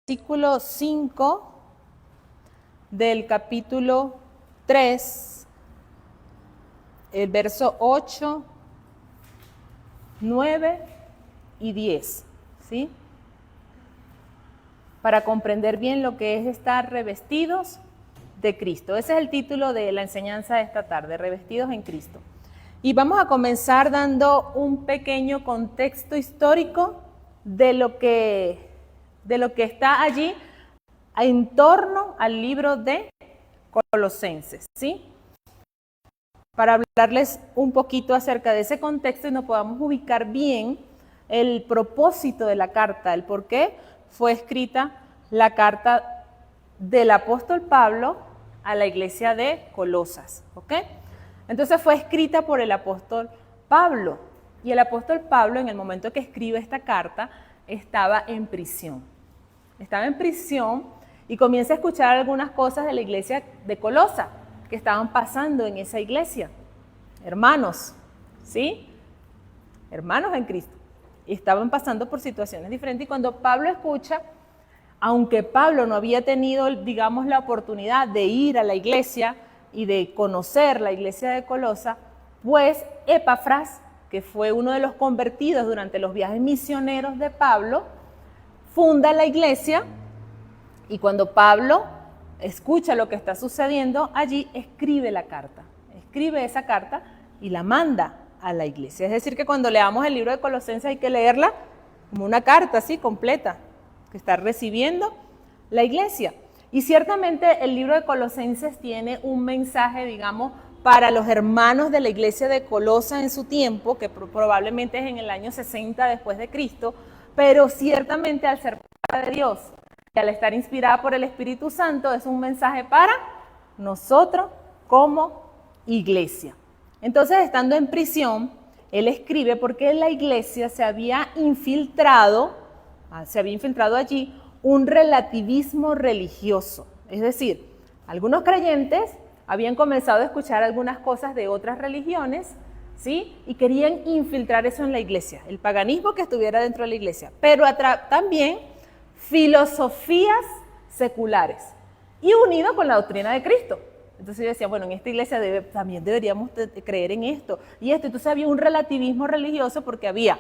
versículo 5 del capítulo 3, el verso 8, 9 y 10, ¿sí? Para comprender bien lo que es estar revestidos de Cristo. Ese es el título de la enseñanza de esta tarde, revestidos en Cristo. Y vamos a comenzar dando un pequeño contexto histórico de lo que está allí en torno al libro de Colosenses, ¿sí? Para hablarles un poquito acerca de ese contexto y nos podamos ubicar bien el propósito de la carta, el por qué fue escrita la carta del apóstol Pablo a la iglesia de Colosas, ¿ok? Entonces fue escrita por el apóstol Pablo, y el apóstol Pablo en el momento que escribe esta carta estaba en prisión. Estaba en prisión y comienza a escuchar algunas cosas de la iglesia de Colosa que estaban pasando en esa iglesia. Hermanos, ¿sí? Hermanos en Cristo. Y estaban pasando por situaciones diferentes. Y cuando Pablo escucha, aunque Pablo no había tenido, digamos, la oportunidad de ir a la iglesia y de conocer la iglesia de Colosa, pues Epafras, que fue uno de los convertidos durante los viajes misioneros de Pablo, funda la iglesia, y cuando Pablo escucha lo que está sucediendo allí, escribe la carta. Escribe esa carta y la manda a la iglesia. Es decir, que cuando leamos el libro de Colosenses hay que leerla como una carta así completa, que está recibiendo la iglesia. Y ciertamente el libro de Colosenses tiene un mensaje, digamos, para los hermanos de la iglesia de Colosa en su tiempo, que probablemente es en el año 60 después de Cristo, pero ciertamente al ser palabra de Dios y al estar inspirada por el Espíritu Santo es un mensaje para nosotros como iglesia. Entonces, estando en prisión, él escribe porque en la iglesia se había infiltrado allí un relativismo religioso. Es decir, algunos creyentes habían comenzado a escuchar algunas cosas de otras religiones, ¿sí? Y querían infiltrar eso en la iglesia, el paganismo que estuviera dentro de la iglesia, pero también filosofías seculares y unido con la doctrina de Cristo. Entonces yo decía, bueno, en esta iglesia también deberíamos creer en esto y esto. Entonces había un relativismo religioso porque había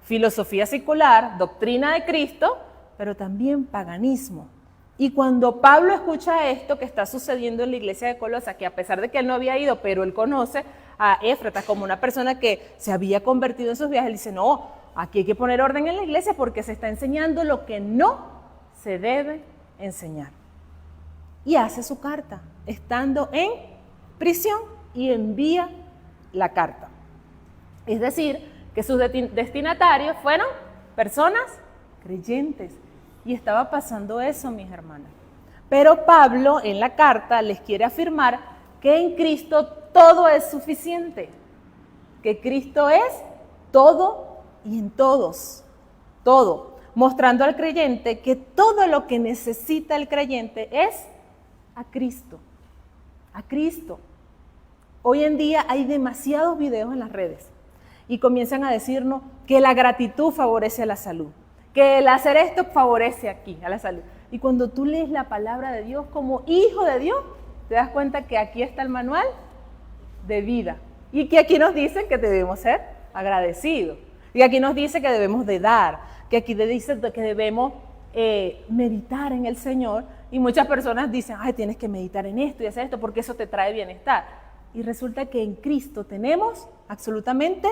filosofía secular, doctrina de Cristo, pero también paganismo. Y cuando Pablo escucha esto que está sucediendo en la iglesia de Colosa, que a pesar de que él no había ido, pero él conoce a Éfratas como una persona que se había convertido en sus viajes, él dice, no, aquí hay que poner orden en la iglesia porque se está enseñando lo que no se debe enseñar. Y hace su carta, estando en prisión, y envía la carta. Es decir, que sus destinatarios fueron personas creyentes. Y estaba pasando eso, mis hermanas. Pero Pablo en la carta les quiere afirmar que en Cristo todo es suficiente. Que Cristo es todo y en todos. Todo. Mostrando al creyente que todo lo que necesita el creyente es a Cristo. A Cristo. Hoy en día hay demasiados videos en las redes y comienzan a decirnos que la gratitud favorece a la salud, que el hacer esto favorece aquí a la salud. Y cuando tú lees la palabra de Dios como hijo de Dios, te das cuenta que aquí está el manual de vida y que aquí nos dice que debemos ser agradecidos, y aquí nos dice que debemos de dar, que aquí dice que debemos meditar en el Señor. Y muchas personas dicen, ay, tienes que meditar en esto y hacer esto porque eso te trae bienestar. Y resulta que en Cristo tenemos absolutamente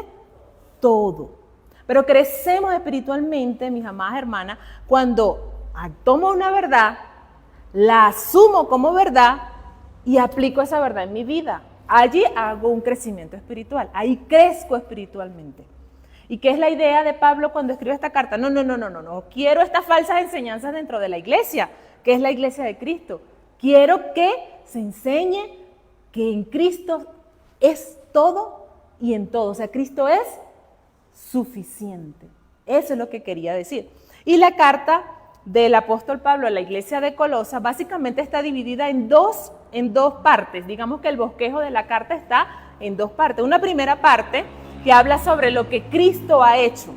todo. Pero crecemos espiritualmente, mis amadas hermanas, cuando tomo una verdad, la asumo como verdad y aplico esa verdad en mi vida. Allí hago un crecimiento espiritual, ahí crezco espiritualmente. ¿Y qué es la idea de Pablo cuando escribe esta carta? No quiero estas falsas enseñanzas dentro de la iglesia, que es la iglesia de Cristo. Quiero que se enseñe que en Cristo es todo y en todo. O sea, Cristo es suficiente. Eso es lo que quería decir. Y la carta del apóstol Pablo a la iglesia de Colosa básicamente está dividida en dos partes. Digamos que el bosquejo de la carta está en dos partes. Una primera parte que habla sobre lo que Cristo ha hecho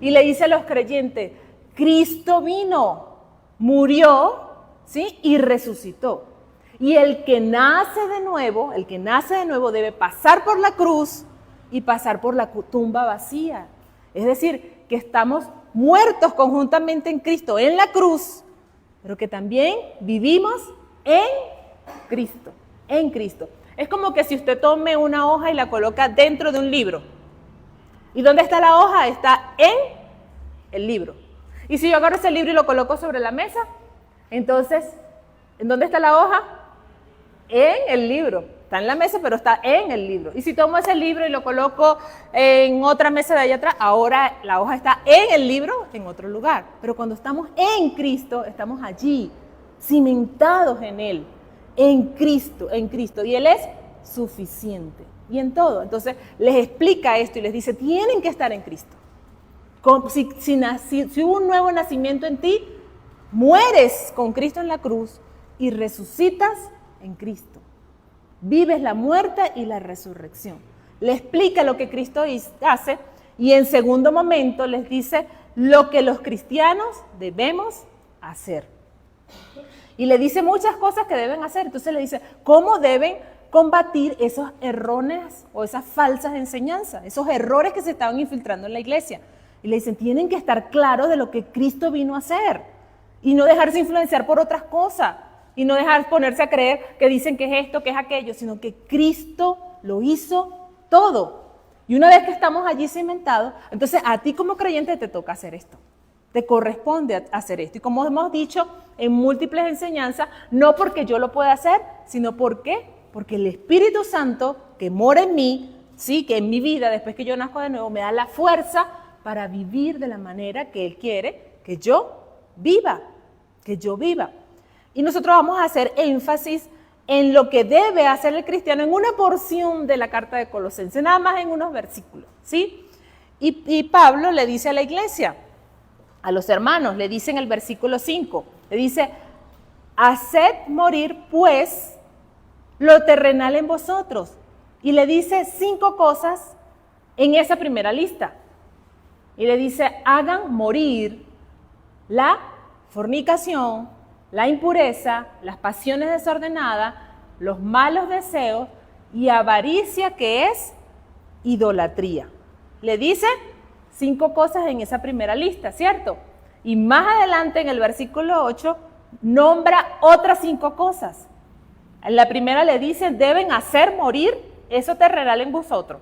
y le dice a los creyentes, Cristo vino murió, ¿sí? Y resucitó. Y el que nace de nuevo debe pasar por la cruz y pasar por la tumba vacía. Es decir, que estamos muertos conjuntamente en Cristo, en la cruz, pero que también vivimos en Cristo, en Cristo. Es como que si usted tome una hoja y la coloca dentro de un libro. ¿Y dónde está la hoja? Está en el libro. Y si yo agarro ese libro y lo coloco sobre la mesa, entonces, ¿en dónde está la hoja? En el libro. Está en la mesa, pero está en el libro. Y si tomo ese libro y lo coloco en otra mesa de allá atrás, ahora la hoja está en el libro, en otro lugar. Pero cuando estamos en Cristo, estamos allí, cimentados en Él, en Cristo. Y Él es suficiente. Y en todo. Entonces, les explica esto y les dice, tienen que estar en Cristo. Si hubo un nuevo nacimiento en ti, mueres con Cristo en la cruz y resucitas en Cristo. Vives la muerte y la resurrección. Le explica lo que Cristo hace y en segundo momento les dice lo que los cristianos debemos hacer. Y le dice muchas cosas que deben hacer. Entonces le dice cómo deben combatir esos errores o esas falsas enseñanzas, esos errores que se estaban infiltrando en la iglesia. Y le dicen, tienen que estar claros de lo que Cristo vino a hacer y no dejarse influenciar por otras cosas. Y no dejar ponerse a creer que dicen que es esto, que es aquello, sino que Cristo lo hizo todo. Y una vez que estamos allí cimentados, entonces a ti como creyente te toca hacer esto. Te corresponde hacer esto. Y como hemos dicho en múltiples enseñanzas, no porque yo lo pueda hacer, sino porque el Espíritu Santo que mora en mí, sí, que en mi vida, después que yo nazco de nuevo, me da la fuerza para vivir de la manera que Él quiere que yo viva. Y nosotros vamos a hacer énfasis en lo que debe hacer el cristiano en una porción de la carta de Colosenses, nada más en unos versículos, ¿sí? Y Pablo le dice a la iglesia, a los hermanos, le dice en el versículo 5, le dice, haced morir pues lo terrenal en vosotros. Y le dice 5 cosas en esa primera lista. Y le dice, hagan morir la fornicación, la impureza, las pasiones desordenadas, los malos deseos y avaricia, que es idolatría. Le dice 5 cosas en esa primera lista, ¿cierto? Y más adelante en el versículo 8 nombra otras 5 cosas. En la primera le dice, deben hacer morir eso terrenal en vosotros.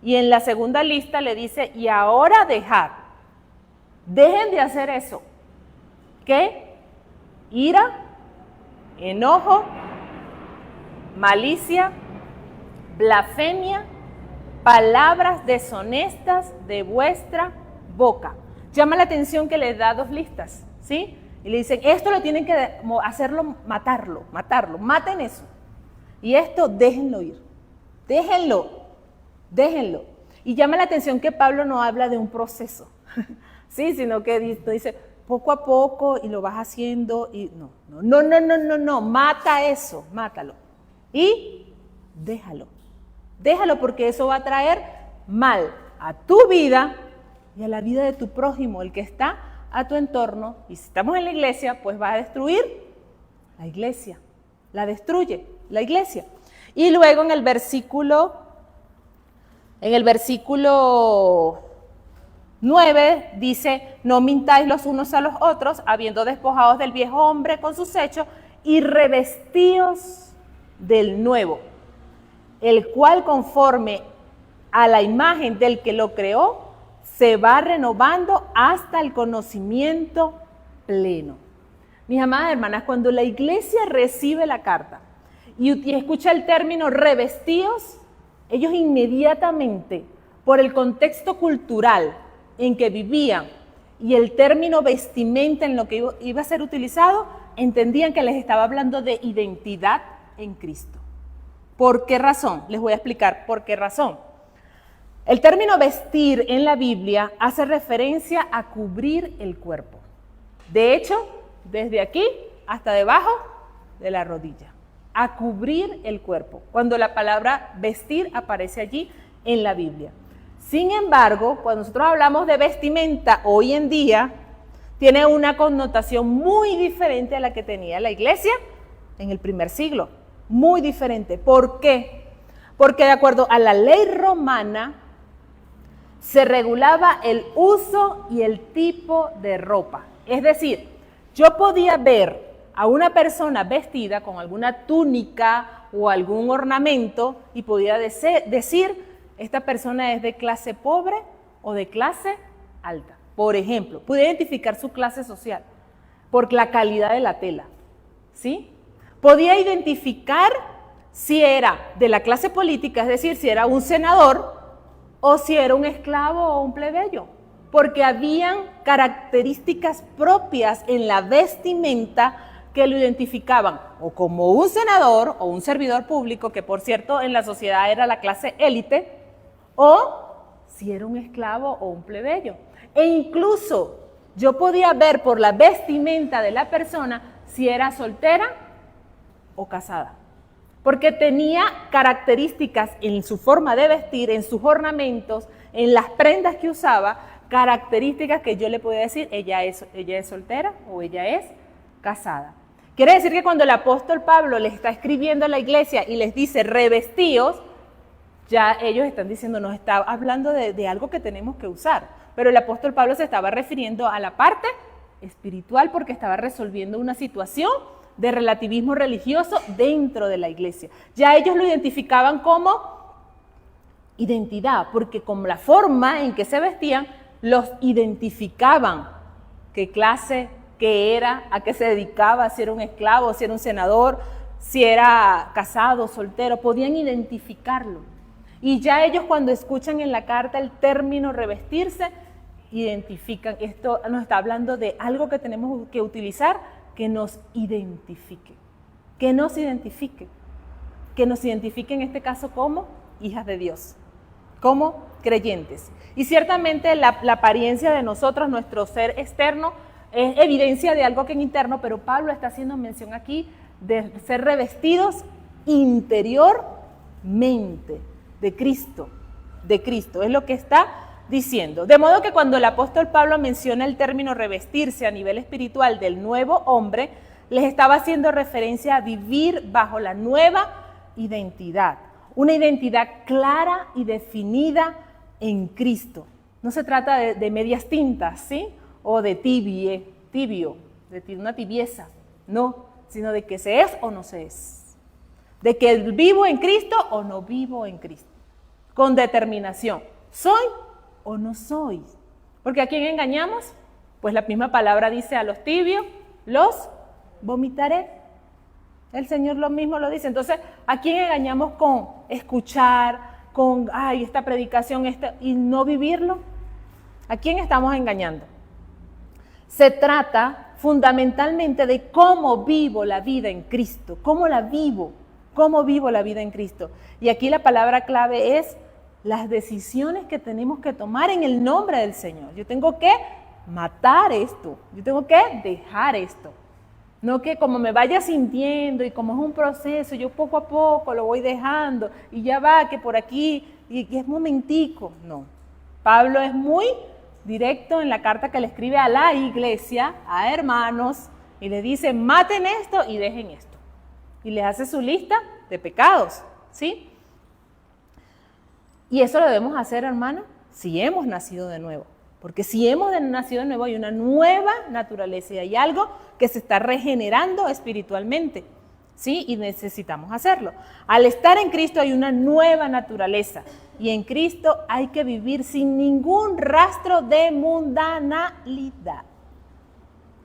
Y en la segunda lista le dice, y ahora dejad. Dejen de hacer eso. ¿Qué? Ira, enojo, malicia, blasfemia, palabras deshonestas de vuestra boca. Llama la atención que le da 2 listas, ¿sí? Y le dicen, esto lo tienen que hacerlo, matarlo, maten eso. Y esto déjenlo ir, déjenlo. Y llama la atención que Pablo no habla de un proceso, ¿sí? Sino que dice, poco a poco y lo vas haciendo y no, mata eso, mátalo y déjalo porque eso va a traer mal a tu vida y a la vida de tu prójimo, el que está a tu entorno. Y si estamos en la iglesia, pues va a destruir la iglesia, la destruye la iglesia. Y luego en el versículo 9 dice, no mintáis los unos a los otros, habiendo despojados del viejo hombre con sus hechos y revestíos del nuevo, el cual conforme a la imagen del que lo creó, se va renovando hasta el conocimiento pleno. Mis amadas hermanas, cuando la iglesia recibe la carta y escucha el término revestidos, ellos inmediatamente, por el contexto cultural en que vivían y el término vestimenta en lo que iba a ser utilizado, entendían que les estaba hablando de identidad en Cristo. ¿Por qué razón? Les voy a explicar por qué razón. El término vestir en la Biblia hace referencia a cubrir el cuerpo. De hecho, desde aquí hasta debajo de la rodilla. A cubrir el cuerpo, cuando la palabra vestir aparece allí en la Biblia. Sin embargo, cuando nosotros hablamos de vestimenta hoy en día, tiene una connotación muy diferente a la que tenía la iglesia en el primer siglo. Muy diferente. ¿Por qué? Porque de acuerdo a la ley romana, se regulaba el uso y el tipo de ropa. Es decir, yo podía ver a una persona vestida con alguna túnica o algún ornamento y podía decir, esta persona es de clase pobre o de clase alta. Por ejemplo, pude identificar su clase social por la calidad de la tela, ¿sí? Podía identificar si era de la clase política, es decir, si era un senador o si era un esclavo o un plebeyo, porque habían características propias en la vestimenta que lo identificaban o como un senador o un servidor público, que por cierto en la sociedad era la clase élite, o si era un esclavo o un plebeyo. E incluso yo podía ver por la vestimenta de la persona si era soltera o casada, porque tenía características en su forma de vestir, en sus ornamentos, en las prendas que usaba, características que yo le podía decir, ella es soltera o ella es casada. Quiere decir que cuando el apóstol Pablo les está escribiendo a la iglesia y les dice revestíos, ya ellos están diciendo, nos está hablando de algo que tenemos que usar. Pero el apóstol Pablo se estaba refiriendo a la parte espiritual porque estaba resolviendo una situación de relativismo religioso dentro de la iglesia. Ya ellos lo identificaban como identidad, porque con la forma en que se vestían, los identificaban qué clase, qué era, a qué se dedicaba, si era un esclavo, si era un senador, si era casado, soltero, podían identificarlo. Y ya ellos cuando escuchan en la carta el término revestirse, identifican, esto nos está hablando de algo que tenemos que utilizar que nos identifique, que nos identifique en este caso como hijas de Dios, como creyentes. Y ciertamente la apariencia de nosotros, nuestro ser externo, es evidencia de algo que es interno, pero Pablo está haciendo mención aquí de ser revestidos interiormente de Cristo, es lo que está diciendo. De modo que cuando el apóstol Pablo menciona el término revestirse a nivel espiritual del nuevo hombre, les estaba haciendo referencia a vivir bajo la nueva identidad, una identidad clara y definida en Cristo. No se trata de medias tintas, ¿sí? O de tibio, de una tibieza, no, sino de que se es o no se es, de que vivo en Cristo o no vivo en Cristo, con determinación, soy o no soy, porque ¿a quién engañamos? Pues la misma palabra dice a los tibios, los vomitaré, el Señor lo mismo lo dice. Entonces, ¿a quién engañamos con escuchar, con, esta predicación, y no vivirlo? ¿A quién estamos engañando? Se trata fundamentalmente de cómo vivo la vida en Cristo, cómo vivo la vida en Cristo. Y aquí la palabra clave es las decisiones que tenemos que tomar en el nombre del Señor. Yo tengo que matar esto, yo tengo que dejar esto. No que como me vaya sintiendo y como es un proceso, yo poco a poco lo voy dejando y ya va, que por aquí, y es momentico. No, Pablo es muy directo en la carta que le escribe a la iglesia, a hermanos, y le dice, maten esto y dejen esto. Y les hace su lista de pecados, ¿sí? Y eso lo debemos hacer, hermano, si hemos nacido de nuevo. Porque si hemos nacido de nuevo hay una nueva naturaleza y hay algo que se está regenerando espiritualmente, ¿sí? Y necesitamos hacerlo. Al estar en Cristo hay una nueva naturaleza y en Cristo hay que vivir sin ningún rastro de mundanalidad.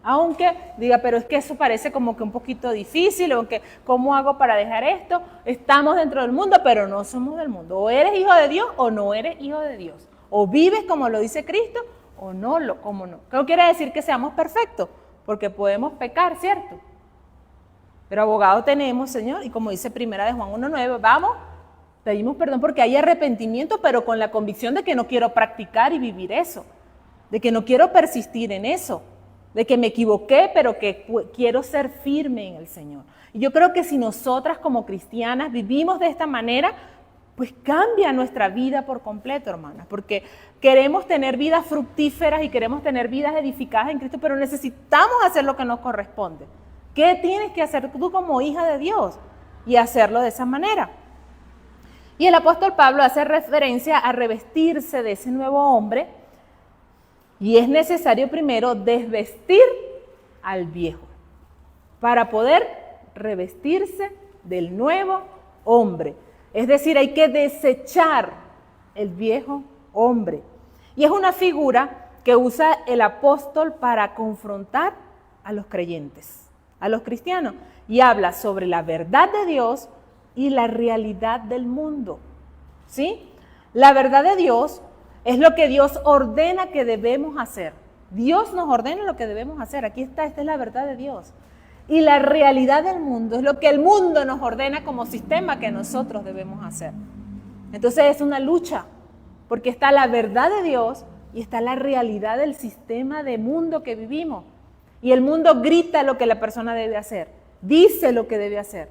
Aunque diga, pero es que eso parece como que un poquito difícil, o que ¿cómo hago para dejar esto? Estamos dentro del mundo, pero no somos del mundo. O eres hijo de Dios o no eres hijo de Dios. O vives como lo dice Cristo o no, como no. No quiere decir que seamos perfectos, porque podemos pecar, ¿cierto? Pero abogado tenemos, Señor, y como dice Primera de Juan 1:9, vamos, pedimos perdón porque hay arrepentimiento, pero con la convicción de que no quiero practicar y vivir eso, de que no quiero persistir en eso, de que me equivoqué, pero que quiero ser firme en el Señor. Y yo creo que si nosotras como cristianas vivimos de esta manera, pues cambia nuestra vida por completo, hermanas, porque queremos tener vidas fructíferas y queremos tener vidas edificadas en Cristo, pero necesitamos hacer lo que nos corresponde. ¿Qué tienes que hacer tú como hija de Dios? Y hacerlo de esa manera. Y el apóstol Pablo hace referencia a revestirse de ese nuevo hombre, y es necesario primero desvestir al viejo para poder revestirse del nuevo hombre. Es decir, hay que desechar el viejo hombre. Y es una figura que usa el apóstol para confrontar a los creyentes, a los cristianos, y habla sobre la verdad de Dios y la realidad del mundo. ¿Sí? La verdad de Dios es lo que Dios ordena que debemos hacer. Dios nos ordena lo que debemos hacer. Aquí está, esta es la verdad de Dios. Y la realidad del mundo es lo que el mundo nos ordena como sistema que nosotros debemos hacer. Entonces es una lucha, porque está la verdad de Dios y está la realidad del sistema de mundo que vivimos. Y el mundo grita lo que la persona debe hacer, dice lo que debe hacer,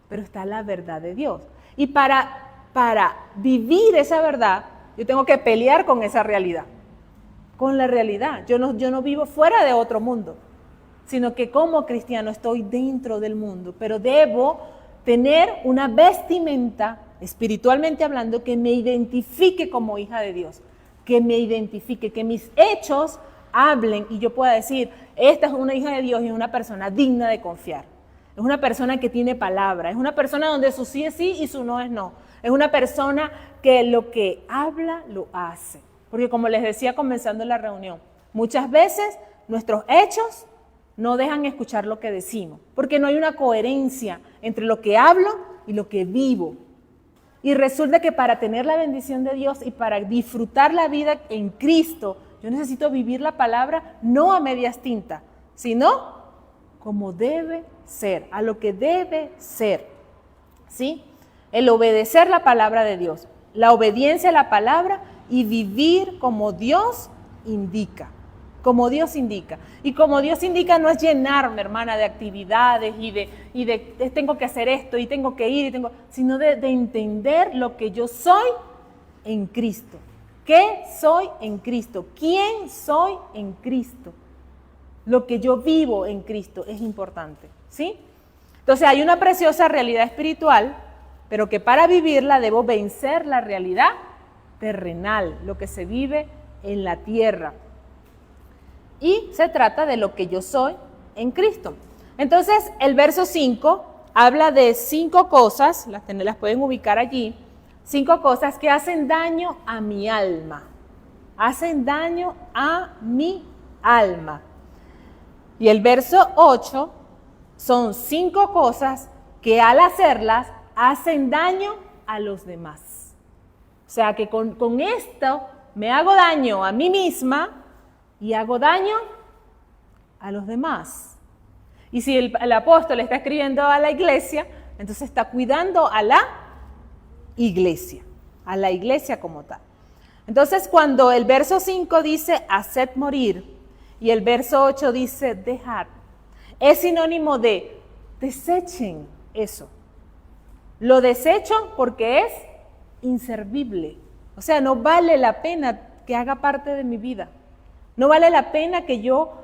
pero está la verdad de Dios. Y para vivir esa verdad, yo tengo que pelear con esa realidad, con la realidad. Yo no vivo fuera de otro mundo, sino que como cristiano estoy dentro del mundo, pero debo tener una vestimenta, espiritualmente hablando, que me identifique como hija de Dios, que me identifique, que mis hechos hablen y yo pueda decir, esta es una hija de Dios y es una persona digna de confiar. Es una persona que tiene palabra, es una persona donde su sí es sí y su no es no. Es una persona que lo que habla, lo hace. Porque como les decía comenzando la reunión, muchas veces nuestros hechos no dejan escuchar lo que decimos, porque no hay una coherencia entre lo que hablo y lo que vivo. Y resulta que para tener la bendición de Dios y para disfrutar la vida en Cristo, yo necesito vivir la palabra no a medias tintas, sino como debe ser, a lo que debe ser. ¿Sí? El obedecer la palabra de Dios, la obediencia a la palabra y vivir como Dios indica. Como Dios indica. Y como Dios indica no es llenarme, hermana, de actividades y de tengo que hacer esto y tengo que ir, sino de entender lo que yo soy en Cristo. ¿Qué soy en Cristo? ¿Quién soy en Cristo? Lo que yo vivo en Cristo es importante, ¿sí? Entonces hay una preciosa realidad espiritual, pero que para vivirla debo vencer la realidad terrenal, lo que se vive en la tierra. Y se trata de lo que yo soy en Cristo. Entonces, el verso 5 habla de 5 cosas, las pueden ubicar allí, 5 cosas que hacen daño a mi alma. Hacen daño a mi alma. Y el verso 8 son 5 cosas que al hacerlas hacen daño a los demás. O sea que con esto me hago daño a mí misma y hago daño a los demás. Y si el apóstol está escribiendo a la iglesia, entonces está cuidando a la iglesia como tal. Entonces cuando el verso 5 dice haced morir y el verso 8 dice dejad, es sinónimo de desechen eso. Lo desecho porque es inservible. O sea, no vale la pena que haga parte de mi vida. No vale la pena que yo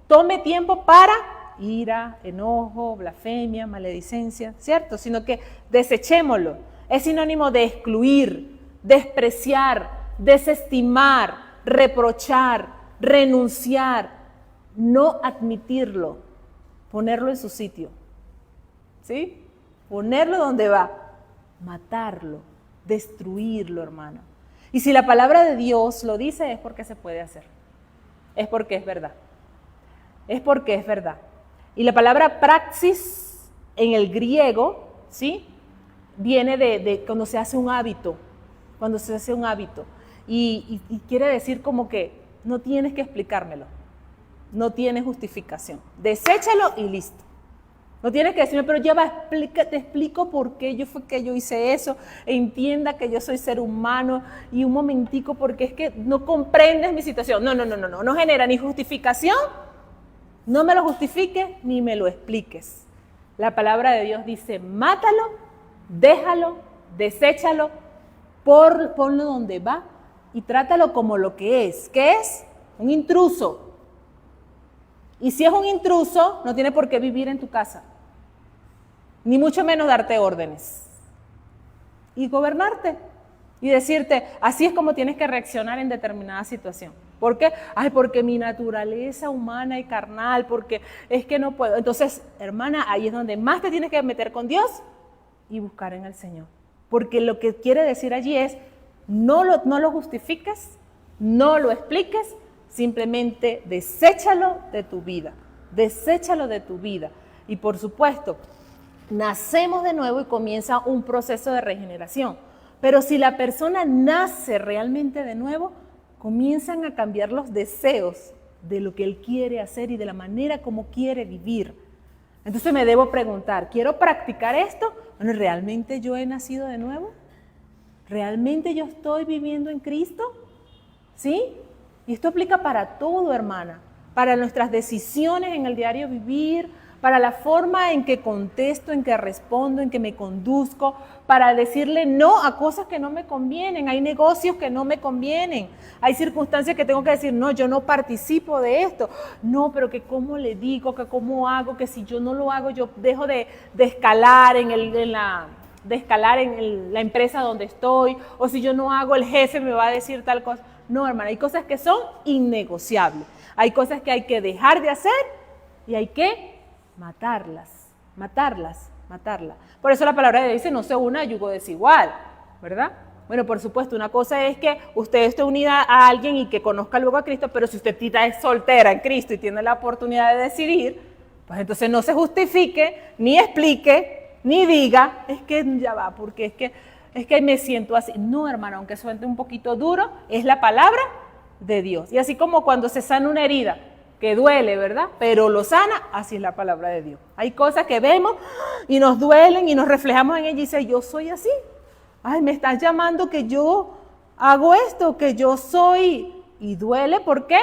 tome tiempo para ira, enojo, blasfemia, maledicencia, ¿cierto? Sino que desechémoslo. Es sinónimo de excluir, despreciar, desestimar, reprochar, renunciar, no admitirlo, ponerlo en su sitio. ¿Sí? Ponerlo donde va, matarlo, destruirlo, hermano. Y si la palabra de Dios lo dice es porque se puede hacer. Es porque es verdad. Es porque es verdad. Y la palabra praxis en el griego, ¿sí? Viene de cuando se hace un hábito. Cuando se hace un hábito. Y quiere decir como que no tienes que explicármelo. No tiene justificación. Deséchalo y listo. No tienes que decirme, pero ya va, te explico por qué yo hice eso, entienda que yo soy ser humano y un momentico porque es que no comprendes mi situación. No genera ni justificación, no me lo justifiques ni me lo expliques. La palabra de Dios dice, mátalo, déjalo, deséchalo ponlo donde va y trátalo como lo que es. ¿Qué es? Un intruso. Y si es un intruso, no tiene por qué vivir en tu casa, ni mucho menos darte órdenes y gobernarte y decirte, así es como tienes que reaccionar en determinada situación. ¿Por qué? Ay, porque mi naturaleza humana y carnal, porque es que no puedo. Entonces, hermana, ahí es donde más te tienes que meter con Dios y buscar en el Señor. Porque lo que quiere decir allí es, no lo justifiques, no lo expliques, simplemente deséchalo de tu vida, deséchalo de tu vida. Y por supuesto, nacemos de nuevo y comienza un proceso de regeneración. Pero si la persona nace realmente de nuevo, comienzan a cambiar los deseos de lo que él quiere hacer y de la manera como quiere vivir. Entonces me debo preguntar, ¿quiero practicar esto? Bueno, ¿realmente yo he nacido de nuevo? ¿Realmente yo estoy viviendo en Cristo? ¿Sí? Y esto aplica para todo, hermana, para nuestras decisiones en el diario vivir, para la forma en que contesto, en que respondo, en que me conduzco, para decirle no a cosas que no me convienen. Hay negocios que no me convienen, hay circunstancias que tengo que decir, no, yo no participo de esto. No, pero que cómo le digo, que cómo hago, que si yo no lo hago, yo dejo de escalar en la empresa donde estoy, o si yo no hago, el jefe me va a decir tal cosa. No, hermana, hay cosas que son innegociables. Hay cosas que hay que dejar de hacer y hay que matarlas. Por eso la palabra de Dios dice, no se una a yugo desigual, ¿verdad? Bueno, por supuesto, una cosa es que usted esté unida a alguien y que conozca luego a Cristo, pero si usted es soltera en Cristo y tiene la oportunidad de decidir, pues entonces no se justifique, ni explique, ni diga, es que ya va, porque es que me siento así. No, hermano, aunque suene un poquito duro, es la palabra de Dios. Y así como cuando se sana una herida, que duele, ¿verdad? Pero lo sana, así es la palabra de Dios. Hay cosas que vemos y nos duelen y nos reflejamos en ella y dice, yo soy así. Ay, me estás llamando que yo hago esto, que yo soy. Y duele, ¿por qué?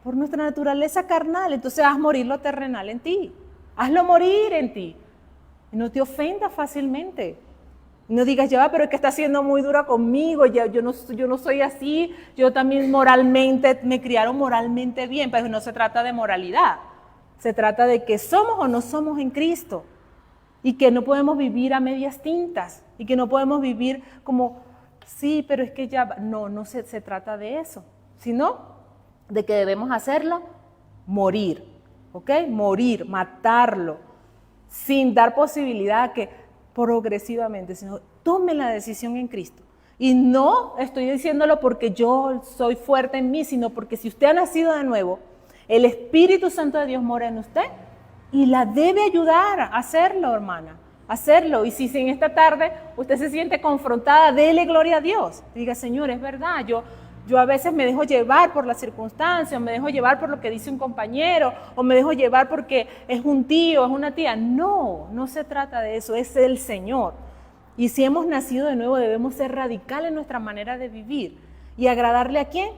Por nuestra naturaleza carnal. Entonces haz morir lo terrenal en ti. Hazlo morir en ti. Y no te ofendas fácilmente. No digas, ya va, pero es que está siendo muy dura conmigo, yo no soy así, yo también moralmente, me criaron moralmente bien, pero no se trata de moralidad, se trata de que somos o no somos en Cristo y que no podemos vivir a medias tintas y que no podemos vivir como, sí, pero es que ya va. No se trata de eso, sino de que debemos hacerlo morir, ¿ok? Morir, matarlo, sin dar posibilidad a que progresivamente, sino tome la decisión en Cristo. Y no estoy diciéndolo porque yo soy fuerte en mí, sino porque si usted ha nacido de nuevo, el Espíritu Santo de Dios mora en usted y la debe ayudar a hacerlo, hermana, hacerlo. Y si en esta tarde usted se siente confrontada, dele gloria a Dios. Diga, Señor, es verdad, yo a veces me dejo llevar por las circunstancias, me dejo llevar por lo que dice un compañero, o me dejo llevar porque es un tío, es una tía. No se trata de eso, es el Señor. Y si hemos nacido de nuevo, debemos ser radicales en nuestra manera de vivir. ¿Y agradarle a quién?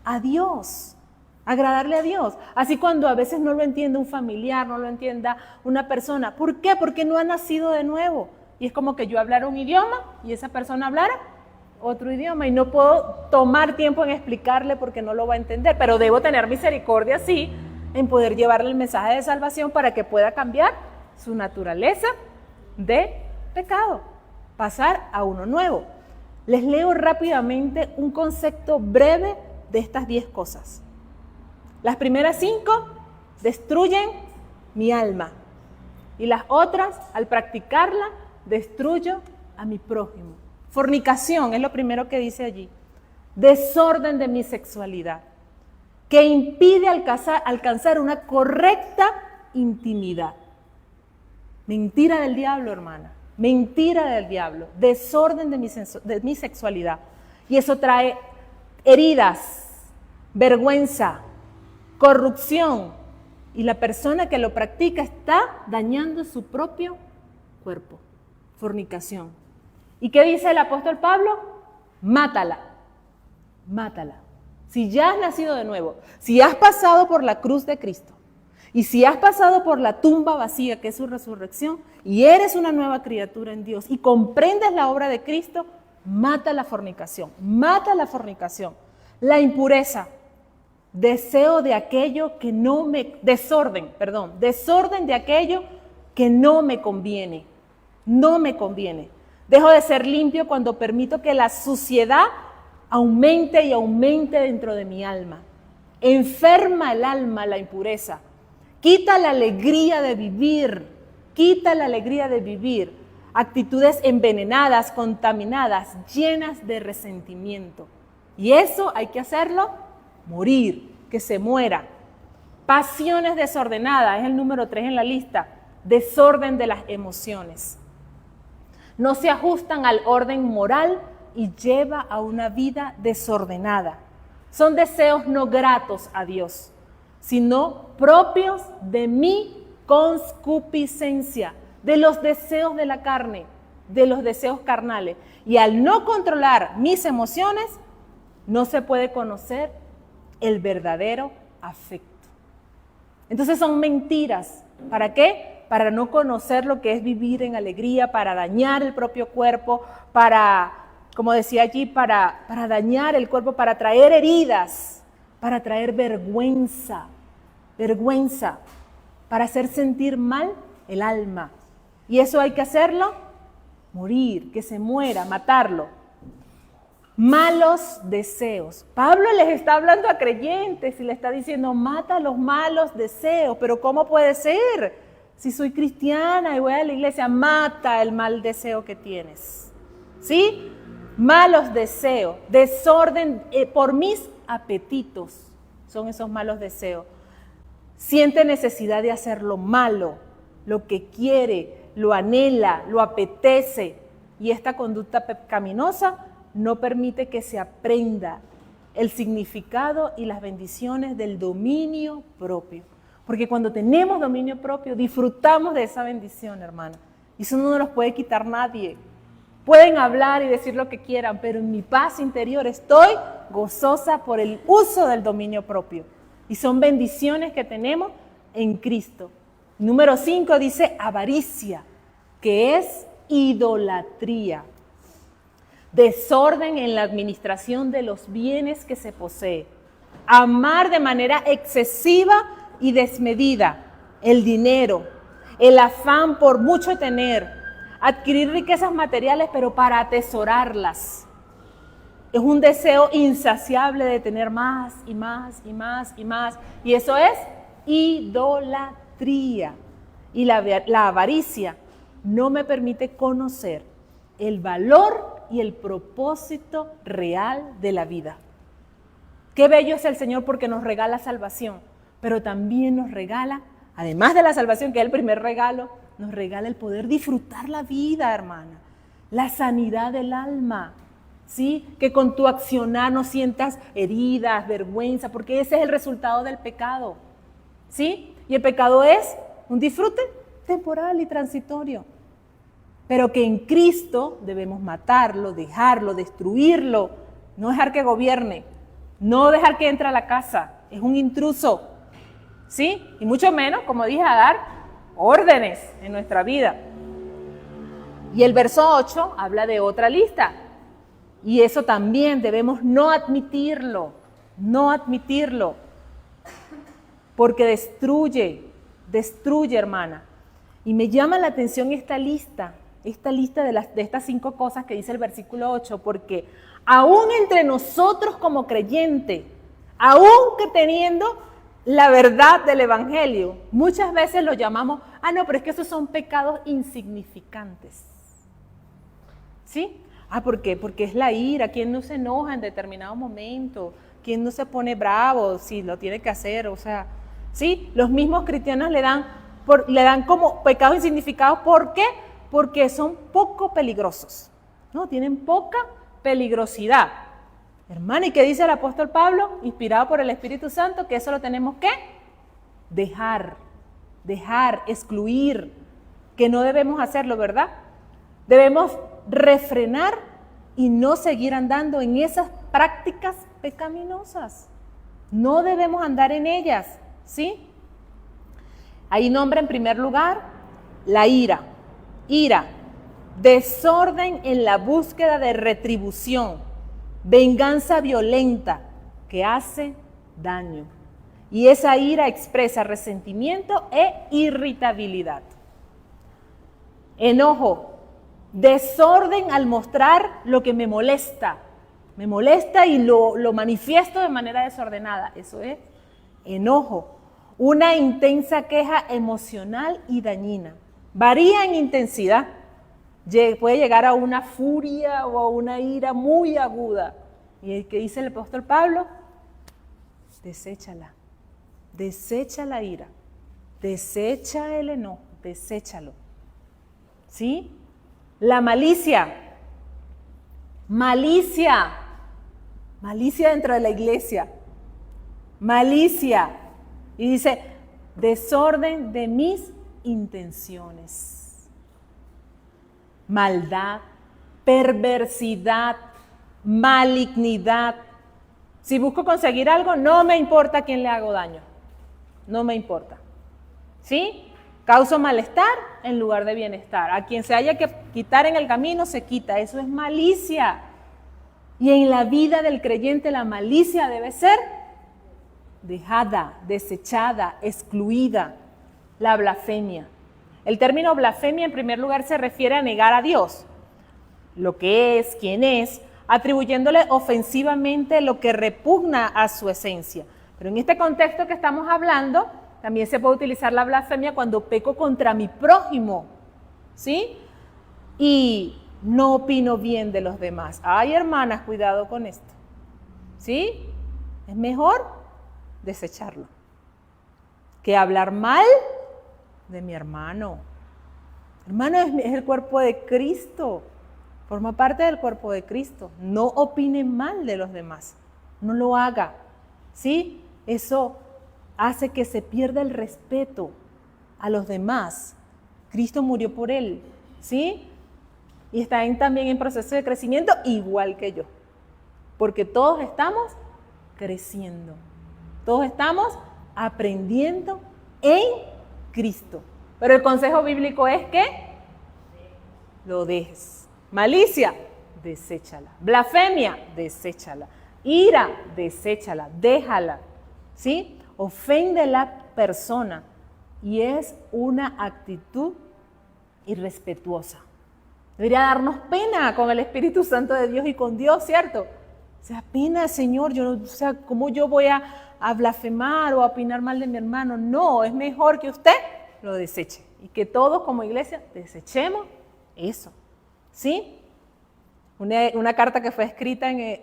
A Dios. Agradarle a Dios. Así cuando a veces no lo entiende un familiar, no lo entienda una persona. ¿Por qué? Porque no ha nacido de nuevo. Y es como que yo hablara un idioma y esa persona hablara otro idioma y no puedo tomar tiempo en explicarle porque no lo va a entender, pero debo tener misericordia, sí, en poder llevarle el mensaje de salvación para que pueda cambiar su naturaleza de pecado, pasar a uno nuevo. Les leo rápidamente un concepto breve de estas 10 cosas. Las primeras 5 destruyen mi alma y las otras, al practicarla, destruyo a mi prójimo. Fornicación es lo primero que dice allí. Desorden de mi sexualidad, que impide alcanzar una correcta intimidad. Mentira del diablo, hermana. Mentira del diablo. Desorden de mi sexualidad. Y eso trae heridas, vergüenza, corrupción. Y la persona que lo practica está dañando su propio cuerpo. Fornicación. ¿Y qué dice el apóstol Pablo? Mátala, mátala. Si ya has nacido de nuevo, si has pasado por la cruz de Cristo y si has pasado por la tumba vacía que es su resurrección y eres una nueva criatura en Dios y comprendes la obra de Cristo, mata la fornicación, la impureza, desorden de aquello que no me, desorden de aquello que no me conviene. Dejo de ser limpio cuando permito que la suciedad aumente y aumente dentro de mi alma. Enferma el alma la impureza. Quita la alegría de vivir. Actitudes envenenadas, contaminadas, llenas de resentimiento. Y eso hay que hacerlo morir, que se muera. Pasiones desordenadas, es el número 3 en la lista. Desorden de las emociones. No se ajustan al orden moral y lleva a una vida desordenada. Son deseos no gratos a Dios, sino propios de mi concupiscencia, de los deseos de la carne, de los deseos carnales. Y al no controlar mis emociones, no se puede conocer el verdadero afecto. Entonces son mentiras. ¿Para qué? Para no conocer lo que es vivir en alegría, para dañar el propio cuerpo, para, como decía allí, para dañar el cuerpo, para traer heridas, para traer vergüenza, para hacer sentir mal el alma. Y eso hay que hacerlo morir, que se muera, matarlo. Malos deseos. Pablo les está hablando a creyentes y le está diciendo, mata los malos deseos. Pero ¿cómo puede ser? Si soy cristiana y voy a la iglesia, mata el mal deseo que tienes. ¿Sí? Malos deseos, desorden por mis apetitos. Son esos malos deseos. Siente necesidad de hacer lo malo, lo que quiere, lo anhela, lo apetece. Y esta conducta pecaminosa no permite que se aprenda el significado y las bendiciones del dominio propio. Porque cuando tenemos dominio propio, disfrutamos de esa bendición, hermana. Y eso no nos lo puede quitar nadie. Pueden hablar y decir lo que quieran, pero en mi paz interior estoy gozosa por el uso del dominio propio. Y son bendiciones que tenemos en Cristo. Número 5 dice avaricia, que es idolatría. Desorden en la administración de los bienes que se posee. Amar de manera excesiva y desmedida el dinero, el afán por mucho tener, adquirir riquezas materiales pero para atesorarlas. Es un deseo insaciable de tener más y más y más y más. Y eso es idolatría. Y la avaricia no me permite conocer el valor y el propósito real de la vida. Qué bello es el Señor porque nos regala salvación, pero también nos regala, además de la salvación, que es el primer regalo, nos regala el poder disfrutar la vida, hermana, la sanidad del alma, ¿sí? Que con tu accionar no sientas heridas, vergüenza, porque ese es el resultado del pecado, ¿sí? Y el pecado es un disfrute temporal y transitorio, pero que en Cristo debemos matarlo, dejarlo, destruirlo, no dejar que gobierne, no dejar que entre a la casa, es un intruso, ¿sí? Y mucho menos, como dije, a dar órdenes en nuestra vida. Y el verso 8 habla de otra lista. Y eso también debemos no admitirlo, porque destruye, hermana. Y me llama la atención esta lista de estas 5 cosas que dice el versículo 8, porque aún entre nosotros como creyentes, aún que teniendo la verdad del Evangelio, muchas veces lo llamamos, pero es que esos son pecados insignificantes. ¿Sí? ¿Por qué? Porque es la ira. ¿Quién no se enoja en determinado momento? ¿Quién no se pone bravo si lo tiene que hacer? O sea, ¿sí? Los mismos cristianos le dan como pecados insignificados. ¿Por qué? Porque son poco peligrosos, ¿no? Tienen poca peligrosidad. Hermana, ¿y qué dice el apóstol Pablo, inspirado por el Espíritu Santo? Que eso lo tenemos que dejar, excluir, que no debemos hacerlo, ¿verdad? Debemos refrenar y no seguir andando en esas prácticas pecaminosas. No debemos andar en ellas, ¿sí? Ahí nombra en primer lugar la ira. desorden en la búsqueda de retribución, venganza violenta que hace daño. Y esa ira expresa resentimiento e irritabilidad. Enojo, desorden al mostrar lo que me molesta y lo manifiesto de manera desordenada. Eso es enojo. Una intensa queja emocional y dañina. Varía en intensidad. Puede llegar a una furia o a una ira muy aguda. ¿Y el que dice el apóstol Pablo? Deséchala. Desecha la ira. Desecha el enojo. Deséchalo. ¿Sí? La malicia. Malicia dentro de la iglesia. Malicia. Y dice, desorden de mis intenciones. Maldad, perversidad, malignidad. Si busco conseguir algo, no me importa a quién le hago daño. No me importa. ¿Sí? Causo malestar en lugar de bienestar. A quien se haya que quitar en el camino, se quita. Eso es malicia. Y en la vida del creyente la malicia debe ser dejada, desechada, excluida. La blasfemia. El término blasfemia en primer lugar se refiere a negar a Dios, lo que es, quién es, atribuyéndole ofensivamente lo que repugna a su esencia. Pero en este contexto que estamos hablando, también se puede utilizar la blasfemia cuando peco contra mi prójimo, ¿sí? Y no opino bien de los demás. Ay, hermanas, cuidado con esto, ¿sí? Es mejor desecharlo que hablar mal de mi hermano. Hermano, es el cuerpo de Cristo, forma parte del cuerpo de Cristo. No opine mal de los demás, no lo haga, ¿sí? Eso hace que se pierda el respeto a los demás. Cristo murió por él, ¿sí? Y está también en proceso de crecimiento igual que yo, porque todos estamos creciendo, todos estamos aprendiendo en Cristo. Pero el consejo bíblico es que lo dejes. Malicia, deséchala. Blasfemia, deséchala. Ira, deséchala, déjala, ¿sí? Ofende a la persona y es una actitud irrespetuosa. Debería darnos pena con el Espíritu Santo de Dios y con Dios, ¿cierto? O sea, pena, Señor, ¿cómo yo voy a blasfemar o a opinar mal de mi hermano? No, es mejor que usted lo deseche y que todos como iglesia desechemos eso, ¿sí? Una carta que fue escrita en el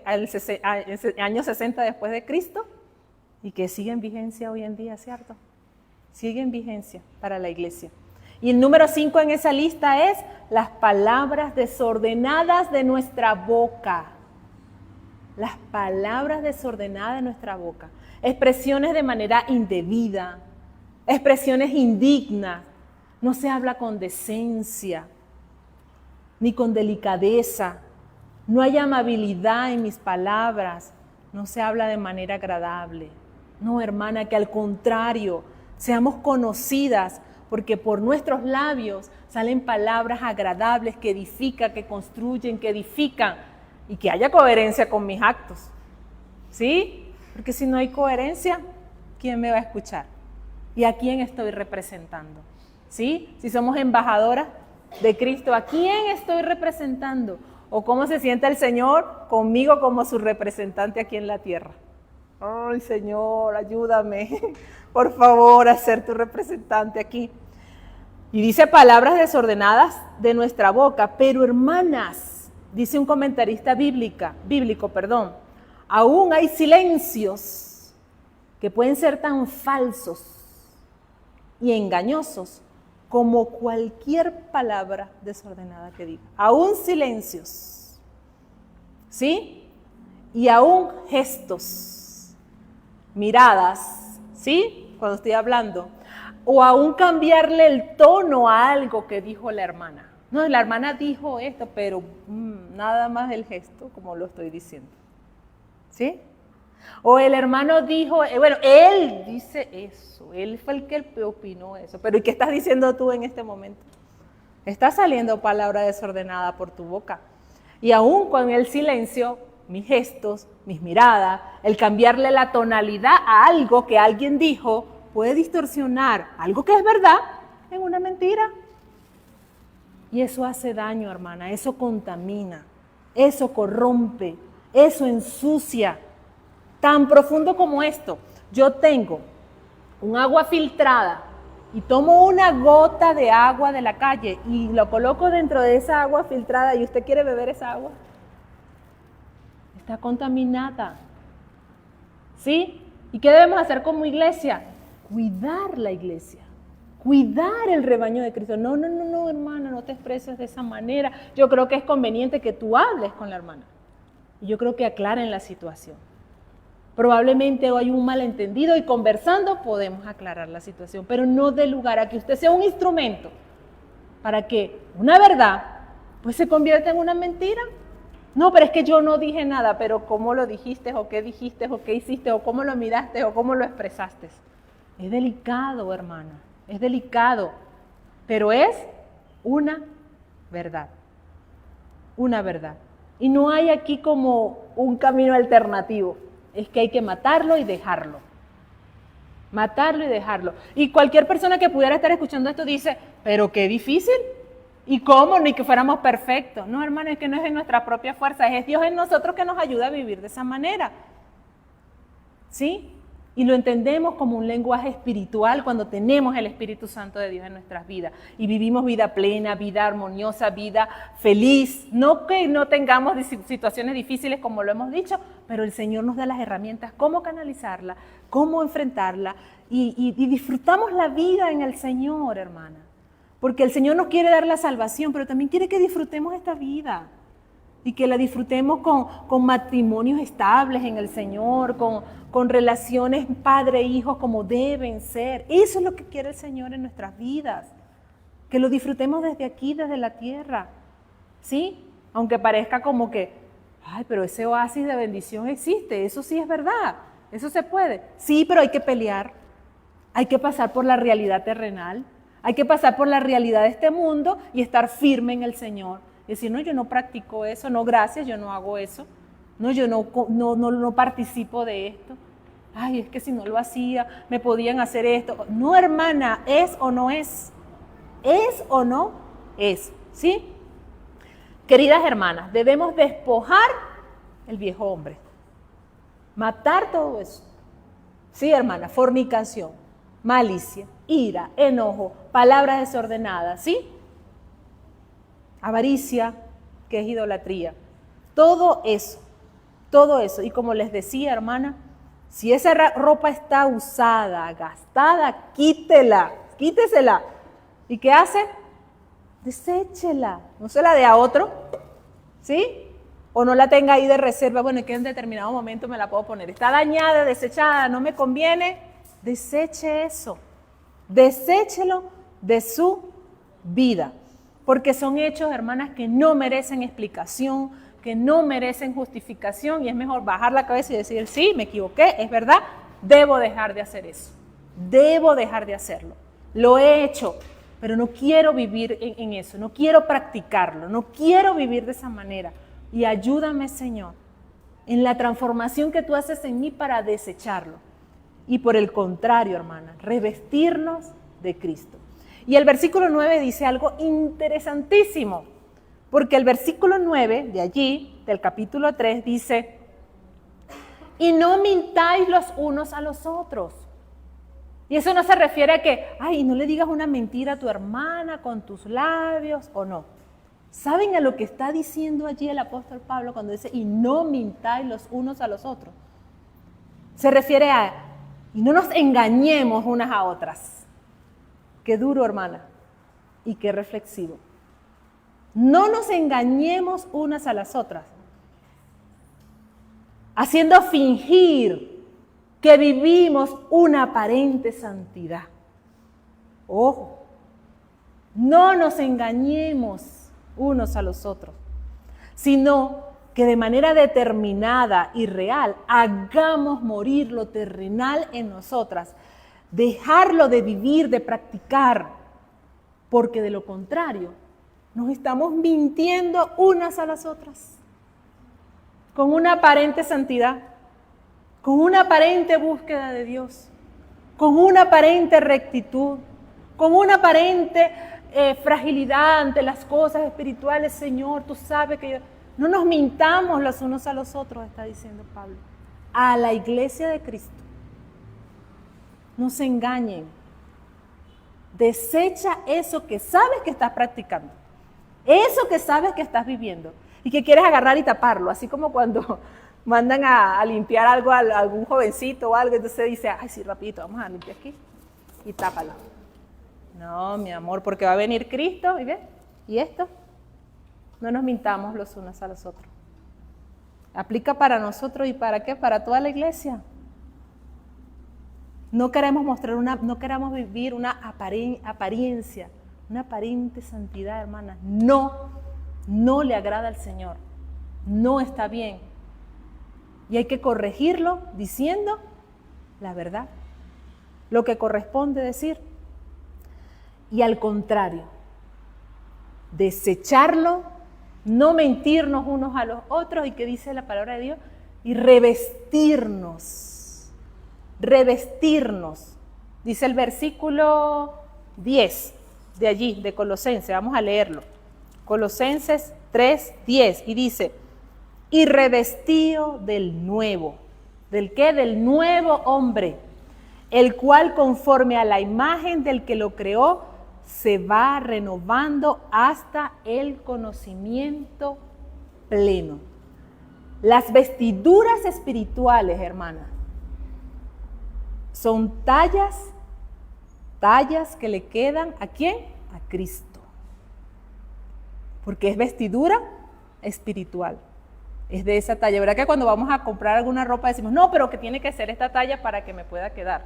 año 60 después de Cristo y que sigue en vigencia hoy en día, ¿cierto? Sigue en vigencia para la iglesia. Y el número 5 en esa lista es las palabras desordenadas de nuestra boca. Las palabras desordenadas de nuestra boca. Expresiones de manera indebida, expresiones indignas. No se habla con decencia, ni con delicadeza. No hay amabilidad en mis palabras. No se habla de manera agradable. No, hermana, que al contrario, seamos conocidas, porque por nuestros labios salen palabras agradables que edifican, que construyen, que edifican, y que haya coherencia con mis actos, ¿sí? Porque si no hay coherencia, ¿quién me va a escuchar? ¿Y a quién estoy representando? ¿Sí? Si somos embajadoras de Cristo, ¿a quién estoy representando? ¿O cómo se siente el Señor conmigo como su representante aquí en la tierra? Ay, Señor, ayúdame, por favor, a ser tu representante aquí. Y dice palabras desordenadas de nuestra boca, pero hermanas, dice un comentarista bíblico, aún hay silencios que pueden ser tan falsos y engañosos como cualquier palabra desordenada que diga. Aún silencios, ¿sí? Y aún gestos, miradas, ¿sí? Cuando estoy hablando. O aún cambiarle el tono a algo que dijo la hermana. No, la hermana dijo esto, pero nada más el gesto, como lo estoy diciendo. ¿Sí? O el hermano dijo, él dice eso, él fue el que opinó eso. Pero ¿y qué estás diciendo tú en este momento? Está saliendo palabra desordenada por tu boca. Y aún con el silencio, mis gestos, mis miradas, el cambiarle la tonalidad a algo que alguien dijo, puede distorsionar algo que es verdad en una mentira. Y eso hace daño, hermana, eso contamina, eso corrompe, eso ensucia. Tan profundo como esto, yo tengo un agua filtrada y tomo una gota de agua de la calle y lo coloco dentro de esa agua filtrada y usted quiere beber esa agua. Está contaminada. ¿Sí? ¿Y qué debemos hacer como iglesia? Cuidar la iglesia. Cuidar el rebaño de Cristo. No, hermana, no te expreses de esa manera. Yo creo que es conveniente que tú hables con la hermana. Y yo creo que aclaren la situación. Probablemente hay un malentendido y conversando podemos aclarar la situación, pero no dé lugar a que usted sea un instrumento para que una verdad pues se convierta en una mentira. No, pero es que yo no dije nada, pero ¿cómo lo dijiste o qué hiciste o cómo lo miraste o cómo lo expresaste? Es delicado, hermana, es delicado, pero es una verdad, una verdad. Y no hay aquí como un camino alternativo. Es que hay que matarlo y dejarlo. Matarlo y dejarlo. Y cualquier persona que pudiera estar escuchando esto dice, pero qué difícil. ¿Y cómo? Ni que fuéramos perfectos. No, hermano, es que no es en nuestra propia fuerza, es Dios en nosotros que nos ayuda a vivir de esa manera. ¿Sí? Y lo entendemos como un lenguaje espiritual cuando tenemos el Espíritu Santo de Dios en nuestras vidas. Y vivimos vida plena, vida armoniosa, vida feliz. No que no tengamos situaciones difíciles como lo hemos dicho, pero el Señor nos da las herramientas, cómo canalizarla, cómo enfrentarla. Y disfrutamos la vida en el Señor, hermana. Porque el Señor nos quiere dar la salvación, pero también quiere que disfrutemos esta vida. Y que la disfrutemos con matrimonios estables en el Señor, con relaciones padre-hijo como deben ser. Eso es lo que quiere el Señor en nuestras vidas. Que lo disfrutemos desde aquí, desde la tierra. ¿Sí? Aunque parezca como que, ay, pero ese oasis de bendición existe. Eso sí es verdad. Eso se puede. Sí, pero hay que pelear. Hay que pasar por la realidad terrenal. Hay que pasar por la realidad de este mundo y estar firme en el Señor. Y decir, no, yo no practico eso, no, gracias, yo no hago eso. No, yo no participo de esto. Ay, es que si no lo hacía, me podían hacer esto. No, hermana, ¿es o no es? ¿Es o no es? ¿Sí? Queridas hermanas, debemos despojar el viejo hombre. Matar todo eso. Sí, hermana, fornicación, malicia, ira, enojo, palabras desordenadas, ¿sí? Avaricia, que es idolatría. Todo eso. Y como les decía, hermana, si esa ropa está usada, gastada, quítesela. ¿Y qué hace? Deséchela. No se la dé a otro, ¿sí? O no la tenga ahí de reserva, bueno, es que en determinado momento me la puedo poner. Está dañada, desechada, no me conviene. Deseche eso. Deséchelo de su vida. Porque son hechos, hermanas, que no merecen explicación, que no merecen justificación, y es mejor bajar la cabeza y decir, sí, me equivoqué, es verdad, debo dejar de hacer eso, debo dejar de hacerlo, lo he hecho, pero no quiero vivir en eso, no quiero practicarlo, no quiero vivir de esa manera, y ayúdame, Señor, en la transformación que tú haces en mí para desecharlo, y por el contrario, hermana, revestirnos de Cristo. Y el versículo 9 dice algo interesantísimo, porque el versículo 9 de allí, del capítulo 3, dice, y no mintáis los unos a los otros. Y eso no se refiere a que, ay, no le digas una mentira a tu hermana con tus labios o no. ¿Saben a lo que está diciendo allí el apóstol Pablo cuando dice, y no mintáis los unos a los otros? Se refiere a, y no nos engañemos unas a otras. Qué duro, hermana, y qué reflexivo. No nos engañemos unas a las otras, haciendo fingir que vivimos una aparente santidad. Ojo, no nos engañemos unos a los otros, sino que de manera determinada y real hagamos morir lo terrenal en nosotras, dejarlo de vivir, de practicar, porque de lo contrario nos estamos mintiendo unas a las otras, con una aparente santidad, con una aparente búsqueda de Dios, con una aparente rectitud, con una aparente fragilidad ante las cosas espirituales. Señor, tú sabes que no nos mintamos los unos a los otros, está diciendo Pablo. A la iglesia de Cristo, no se engañen. Desecha eso que sabes que estás practicando, eso que sabes que estás viviendo y que quieres agarrar y taparlo, así como cuando mandan a limpiar algo a algún jovencito o algo, entonces dice, ay, sí, rapidito, vamos a limpiar aquí y tápalo. No, mi amor, porque va a venir Cristo, ¿y ves? ¿Y esto? No nos mintamos los unos a los otros. Aplica para nosotros y ¿para qué? Para toda la iglesia. No queremos no queremos vivir una apariencia, una aparente santidad, hermanas. No le agrada al Señor. No está bien. Y hay que corregirlo diciendo la verdad, lo que corresponde decir. Y al contrario, desecharlo, no mentirnos unos a los otros, y que dice la palabra de Dios, y revestirnos. Dice el versículo 10 de allí, de Colosenses, vamos a leerlo. Colosenses 3:10, y dice, y revestido del nuevo. ¿Del qué? Del nuevo hombre, el cual conforme a la imagen del que lo creó, se va renovando hasta el conocimiento pleno. Las vestiduras espirituales, hermanas, son tallas que le quedan ¿a quién? A Cristo. Porque es vestidura espiritual. Es de esa talla. ¿Verdad que cuando vamos a comprar alguna ropa decimos, no, pero que tiene que ser esta talla para que me pueda quedar?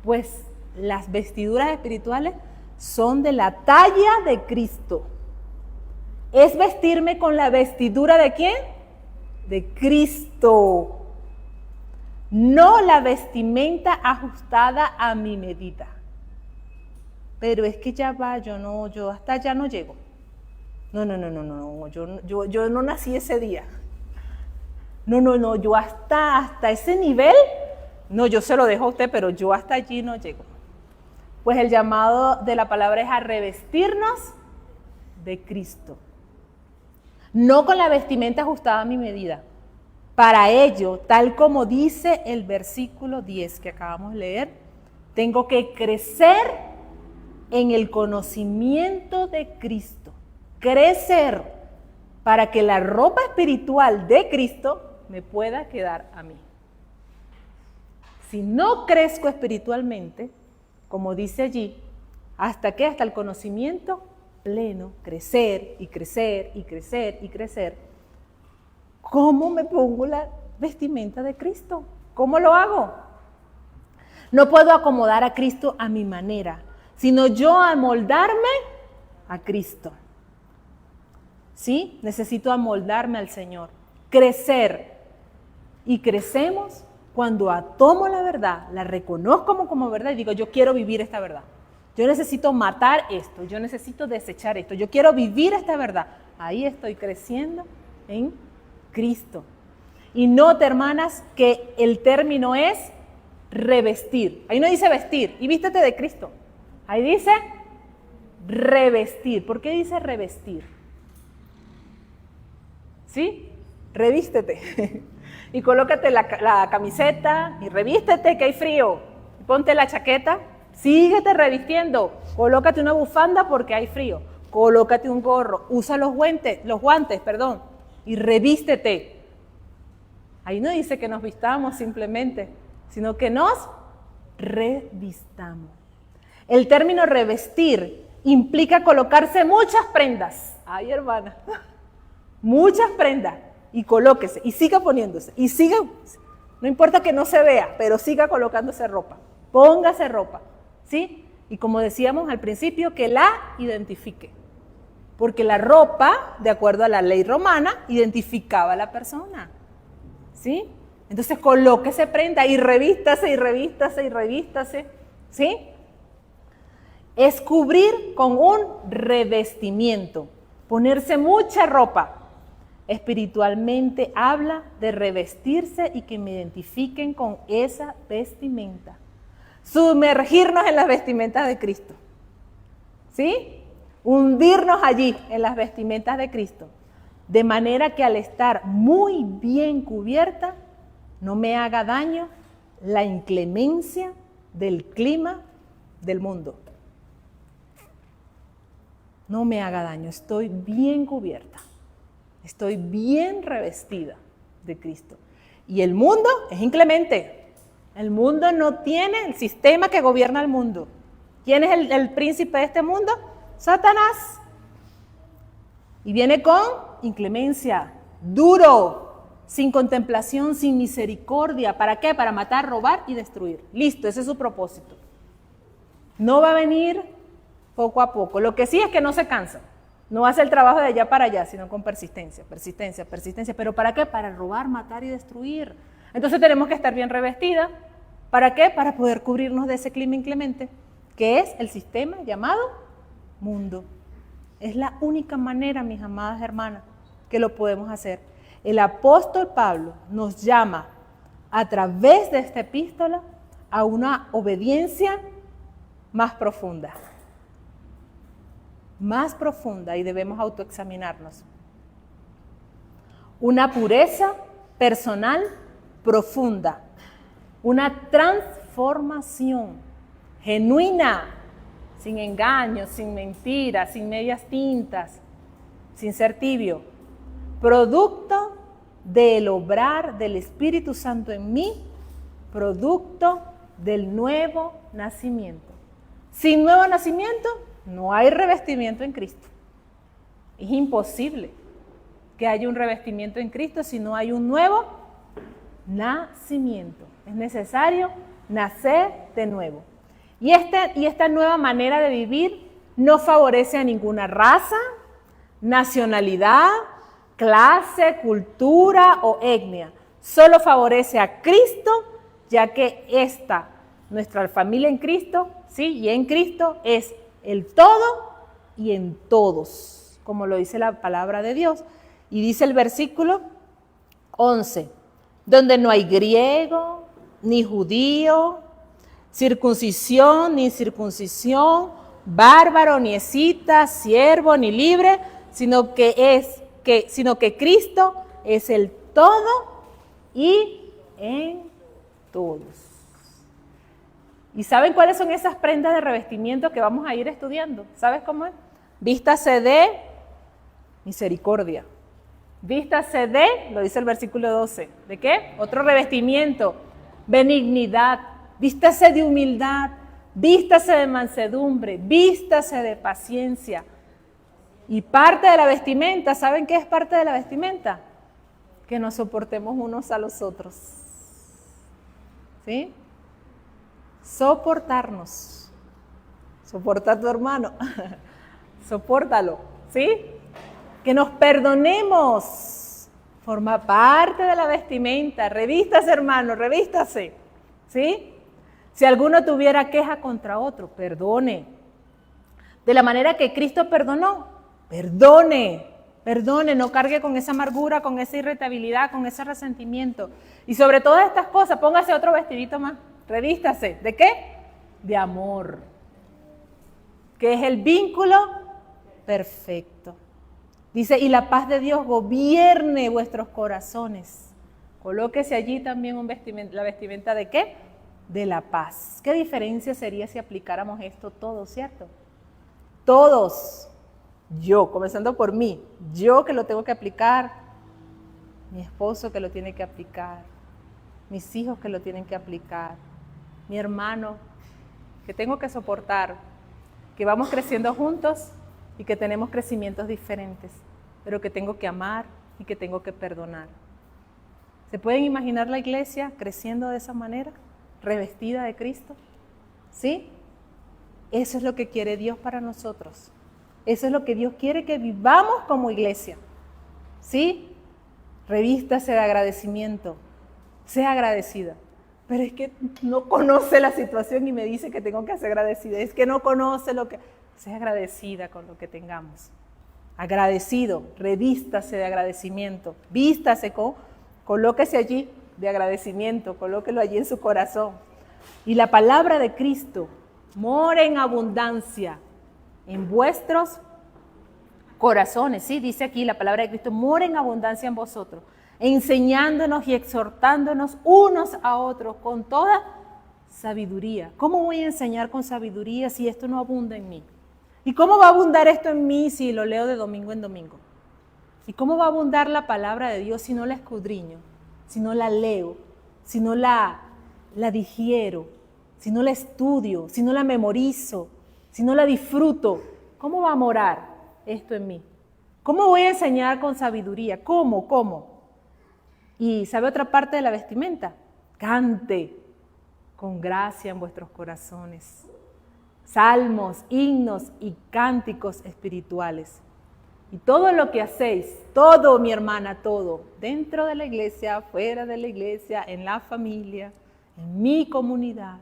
Pues las vestiduras espirituales son de la talla de Cristo. Es vestirme con la vestidura ¿de quién? De Cristo. No la vestimenta ajustada a mi medida. Pero es que ya va, yo hasta allá no llego. No, yo no nací ese día. No, yo hasta ese nivel, no, yo se lo dejo a usted, pero yo hasta allí no llego. Pues el llamado de la palabra es a revestirnos de Cristo. No con la vestimenta ajustada a mi medida. Para ello, tal como dice el versículo 10 que acabamos de leer, tengo que crecer en el conocimiento de Cristo. Crecer para que la ropa espiritual de Cristo me pueda quedar a mí. Si no crezco espiritualmente, como dice allí, ¿hasta qué? Hasta el conocimiento pleno, crecer y crecer y crecer y crecer. ¿Cómo me pongo la vestimenta de Cristo? ¿Cómo lo hago? No puedo acomodar a Cristo a mi manera, sino yo amoldarme a Cristo. ¿Sí? Necesito amoldarme al Señor, crecer. Y crecemos cuando tomo la verdad, la reconozco como verdad y digo, yo quiero vivir esta verdad. Yo necesito matar esto, yo necesito desechar esto, yo quiero vivir esta verdad. Ahí estoy creciendo en Cristo. Y note, hermanas, que el término es revestir. Ahí no dice vestir, y vístete de Cristo. Ahí dice revestir. ¿Por qué dice revestir? ¿Sí? Revístete. Y colócate la camiseta y revístete que hay frío. Ponte la chaqueta, síguete revistiendo. Colócate una bufanda porque hay frío. Colócate un gorro, usa los guantes, y revístete. Ahí no dice que nos vistamos simplemente, sino que nos revistamos. El término revestir implica colocarse muchas prendas. Ay, hermana, muchas prendas. Y colóquese, y siga poniéndose, y siga, no importa que no se vea, pero siga colocándose ropa, póngase ropa, ¿sí? Y como decíamos al principio, que la identifique, porque la ropa, de acuerdo a la ley romana, identificaba a la persona, ¿sí? Entonces colóquese prenda y revístase, y revístase, y revístase, ¿sí? Es cubrir con un revestimiento. ponerse mucha ropa. Espiritualmente habla de revestirse y que me identifiquen con esa vestimenta. Sumergirnos en las vestimentas de Cristo. ¿Sí? Hundirnos allí en las vestimentas de Cristo. De manera que al estar muy bien cubierta, no me haga daño la inclemencia del clima del mundo. No me haga daño, estoy bien cubierta. Estoy bien revestida de Cristo. Y el mundo es inclemente. El mundo no tiene el sistema que gobierna el mundo. ¿Quién es el príncipe de este mundo? Satanás. Y viene con inclemencia, duro, sin contemplación, sin misericordia. ¿Para qué? Para matar, robar y destruir. Listo, ese es su propósito. No va a venir poco a poco. Lo que sí es que no se cansa. No hace el trabajo de allá para allá, sino con persistencia, persistencia, persistencia. ¿Pero para qué? Para robar, matar y destruir. Entonces tenemos que estar bien revestidas. ¿Para qué? Para poder cubrirnos de ese clima inclemente, que es el sistema llamado mundo. Es la única manera, mis amadas hermanas, que lo podemos hacer. El apóstol Pablo nos llama a través de esta epístola a una obediencia más profunda. Más profunda, y debemos autoexaminarnos. Una pureza personal profunda. Una transformación genuina, sin engaños, sin mentiras, sin medias tintas, sin ser tibio. Producto del obrar del Espíritu Santo en mí, producto del nuevo nacimiento. Sin nuevo nacimiento, no hay revestimiento en Cristo. Es imposible que haya un revestimiento en Cristo si no hay un nuevo nacimiento. Es necesario nacer de nuevo. Y esta nueva manera de vivir no favorece a ninguna raza, nacionalidad, clase, cultura o etnia. Solo favorece a Cristo, ya que nuestra familia en Cristo, ¿sí? Y en Cristo es el todo y en todos, como lo dice la palabra de Dios. Y dice el versículo 11, donde no hay griego, ni judío, circuncisión, ni incircuncisión, bárbaro, ni escita, siervo, ni libre, sino que Cristo es el todo y en todos. ¿Y saben cuáles son esas prendas de revestimiento que vamos a ir estudiando? ¿Sabes cómo es? Vístase de misericordia. Vístase de, lo dice el versículo 12, ¿de qué? Otro revestimiento, benignidad. Vístase de humildad, vístase de mansedumbre, vístase de paciencia. Y parte de la vestimenta, ¿saben qué es parte de la vestimenta? Que nos soportemos unos a los otros. ¿Sí? Soportarnos. Soporta a tu hermano. Sopórtalo. ¿Sí? Que nos perdonemos. Forma parte de la vestimenta. Revístase, hermano, revístase. ¿Sí? Si alguno tuviera queja contra otro, perdone. De la manera que Cristo perdonó, perdone. Perdone, no cargue con esa amargura, con esa irritabilidad, con ese resentimiento. Y sobre todas estas cosas, póngase otro vestidito más. Revístase. ¿De qué? De amor. Que es el vínculo perfecto. Dice, y la paz de Dios gobierne vuestros corazones. Colóquese allí también la vestimenta ¿de qué? De la paz. ¿Qué diferencia sería si aplicáramos esto todos, cierto? Todos. Yo, comenzando por mí. Yo que lo tengo que aplicar. Mi esposo que lo tiene que aplicar. Mis hijos que lo tienen que aplicar. Mi hermano que tengo que soportar. Que vamos creciendo juntos y que tenemos crecimientos diferentes. Pero que tengo que amar y que tengo que perdonar. ¿Se pueden imaginar la iglesia creciendo de esa manera? Revestida de Cristo. ¿Sí? Eso es lo que quiere Dios para nosotros. Eso es lo que Dios quiere que vivamos como iglesia. ¿Sí? Revístase de agradecimiento. Sea agradecida. Pero es que no conoce la situación y me dice que tengo que ser agradecida. Es que no conoce lo que... Sea agradecida con lo que tengamos. agradecido, revístase de agradecimiento, vístase, colóquese allí de agradecimiento, colóquelo allí en su corazón. Y la palabra de Cristo mora en abundancia en vuestros corazones, ¿sí? Dice aquí la palabra de Cristo, mora en abundancia en vosotros, enseñándonos y exhortándonos unos a otros con toda sabiduría. ¿Cómo voy a enseñar con sabiduría si esto no abunda en mí? ¿Y cómo va a abundar esto en mí si lo leo de domingo en domingo? ¿Y cómo va a abundar la palabra de Dios si no la escudriño, si no la leo, si no la digiero, si no la estudio, si no la memorizo, si no la disfruto? ¿Cómo va a morar esto en mí? ¿Cómo voy a enseñar con sabiduría? ¿Cómo? Y ¿sabe otra parte de la vestimenta? Cante con gracia en vuestros corazones. Salmos, himnos y cánticos espirituales. Y todo lo que hacéis, todo, mi hermana, todo, dentro de la iglesia, fuera de la iglesia, en la familia, en mi comunidad,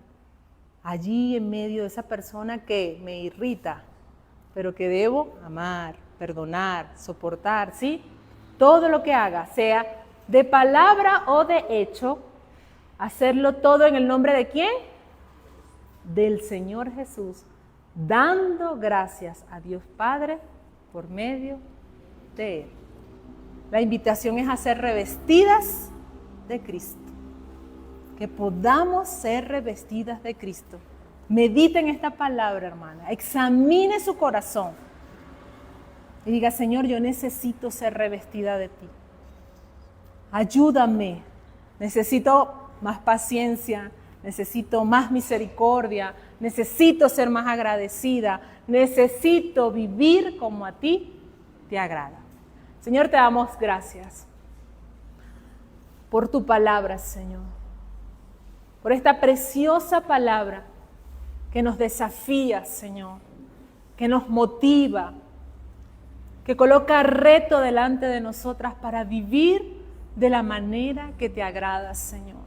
allí en medio de esa persona que me irrita, pero que debo amar, perdonar, soportar, ¿sí? Todo lo que haga, sea de palabra o de hecho, hacerlo todo en el nombre ¿de quién? Del Señor Jesús, dando gracias a Dios Padre por medio de Él. La invitación es a ser revestidas de Cristo. Que podamos ser revestidas de Cristo. Mediten esta palabra, hermana. Examine su corazón. Y diga, Señor, yo necesito ser revestida de ti. Ayúdame. Necesito más paciencia. Necesito más misericordia. Necesito ser más agradecida. Necesito vivir como a ti te agrada. Señor, te damos gracias por tu palabra, Señor. Por esta preciosa palabra que nos desafía, Señor, que nos motiva, que coloca reto delante de nosotras para vivir de la manera que te agrada, Señor.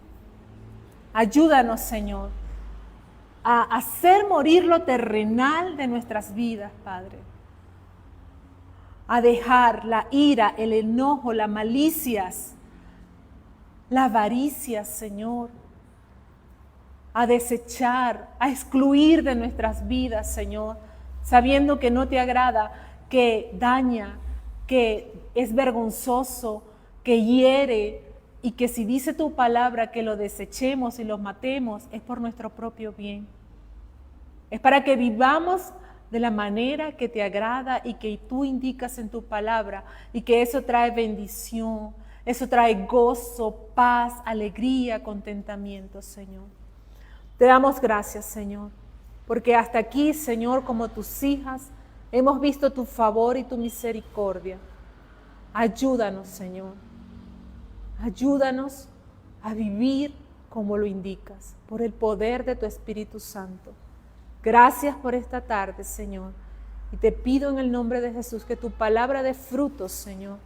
Ayúdanos, Señor, a hacer morir lo terrenal de nuestras vidas, Padre. A dejar la ira, el enojo, las malicias, la avaricia, Señor. A desechar, a excluir de nuestras vidas, Señor, sabiendo que no te agrada, que daña, que es vergonzoso, que hiere, y que si dice tu palabra que lo desechemos y los matemos, es por nuestro propio bien. Es para que vivamos de la manera que te agrada y que tú indicas en tu palabra, y que eso trae bendición, eso trae gozo, paz, alegría, contentamiento, Señor. Te damos gracias, Señor, porque hasta aquí, Señor, como tus hijas, hemos visto tu favor y tu misericordia. Ayúdanos, Señor. Ayúdanos a vivir como lo indicas, por el poder de tu Espíritu Santo. Gracias por esta tarde, Señor. Y te pido en el nombre de Jesús que tu palabra dé frutos, Señor.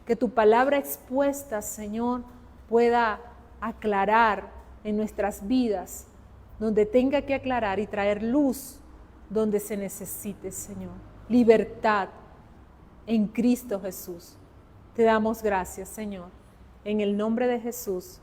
Que tu palabra expuesta, Señor, pueda aclarar en nuestras vidas donde tenga que aclarar y traer luz donde se necesite, Señor. Libertad en Cristo Jesús. Te damos gracias, Señor. En el nombre de Jesús.